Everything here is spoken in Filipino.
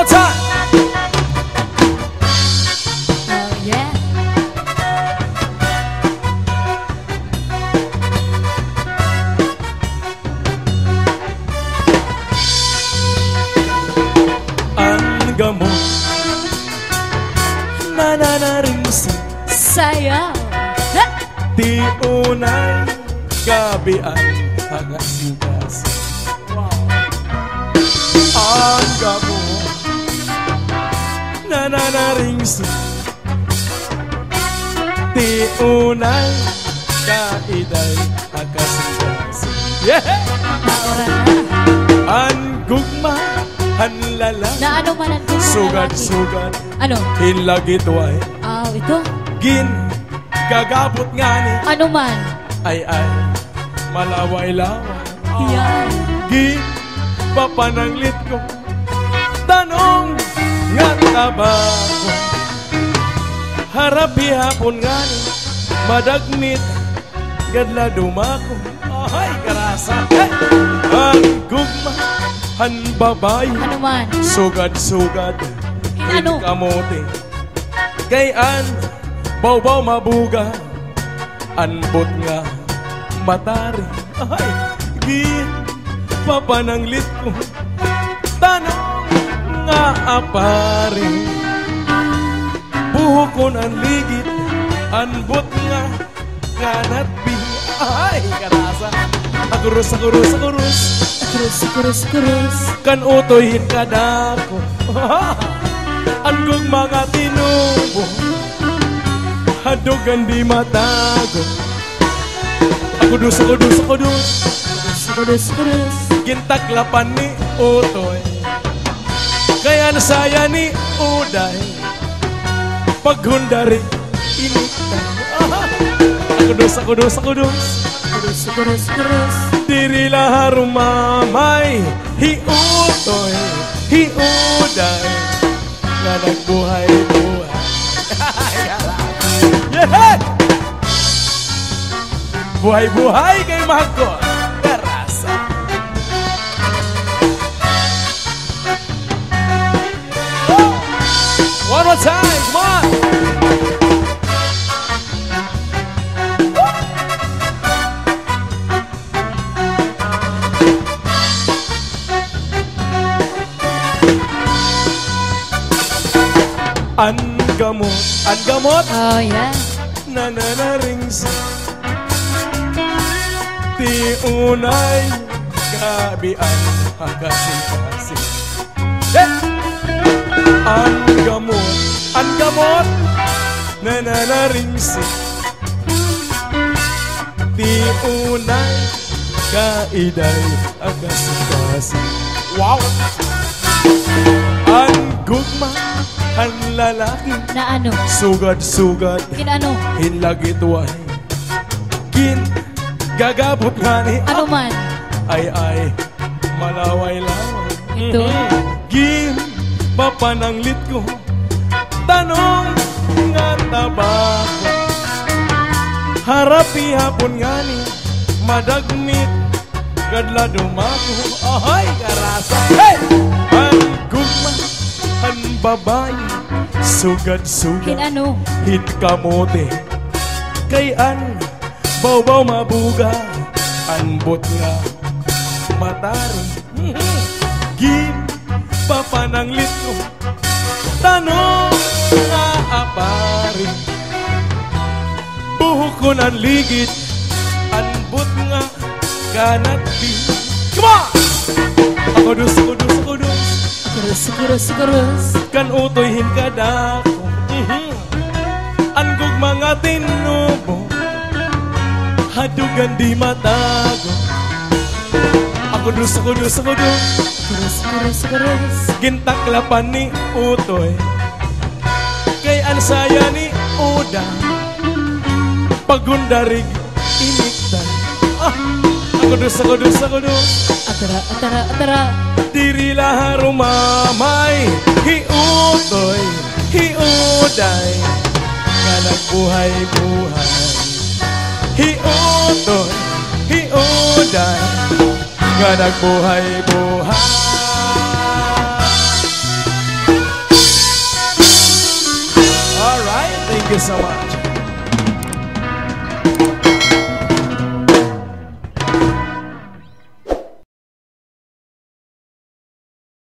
more time. Oh yeah. Ang gamot nananaring Sayaw. di unay gabian hagasing-gasing. Ang gamot nananaring di unay kaiday hagasing-gasing. Yeah! Naoran na. Ang gugma hanlala Na ano man ang lalaki? sugad-sugad Ano? hinlagit way Ito? gin gagabot nga ni Ano man? ay malaway-laway Yan. gin papananglit ko tanong nga tabako harapi hapon nga ni madagmit gadla dumako ay karasa hey! Ang gugma han babay Ano man? sugad-sugad Ano? kamote gayan baw-baw mabuga anbot nga matari ay di papananglit ko tanong nga apari buhokon ang ligit anbot nga kanat bi ay karasa agurus Kurus. kan utoyin kadako angkong mga tinubo hadugan di matago Kudus gintaklapan ni utoy kaya nasaya ni uday paghundari initan Kudus diri lahar mamay hiutoy hiuday nga nagbuhay-buhay. Yeah! Buhay-buhay kay Mahagko Garasa. One more time, come on! Ang gamot Oh yeah. nananaring ti unay gabian hagasing-gasing. Yeah! Ang gamot nananaring ti unay kaiday hagasing-gasing. Wow! Ang gugma ang lalaki Na ano? sugad-sugad Ano? hinlagit way gin gagabot nga ni Ano man? ay malaway-laway Ito? gin papananglit ko tanong nga tabako harapi hapon nga ni madagmit gadla dumako ahay karasa hey! Ang gugma ang babae sugad-sugad Ano? hit kamote kayan baw-baw mabuga anbot nga matari gin papananglit ko tanong nga apari buhok ko ng ligit anbot nga kanat di come on! Kudus kan utoyhin kadako angkog mga tinubo hadugan di matago Kudus gintaklapan ni utoy kay ansaya ni uda pagundarig iniktan Kudus Atara. diri lahar mamay hiutoy hiuday nga nagbuhay-buhay hiutoy hiuday nga nagbuhay-buhay you so much.